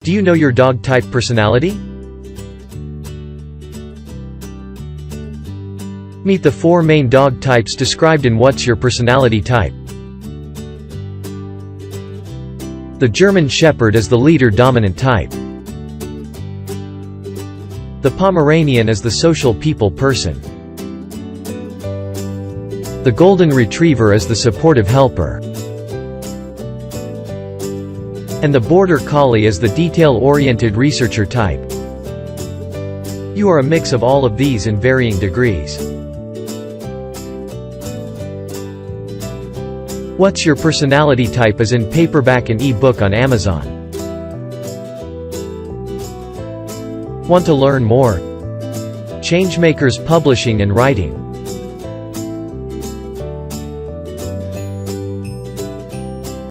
Do you know your dog type personality? Meet the 4 main dog types described in What's Your Personality Type. The German Shepherd is the leader-dominant type. The Pomeranian is the social people person. The Golden Retriever is the supportive helper. And the Border Collie is the detail-oriented researcher type. You are a mix of all of these in varying degrees. What's Your Personality Type is in paperback and e-book on Amazon. Want to learn more? Changemakers Publishing and Writing.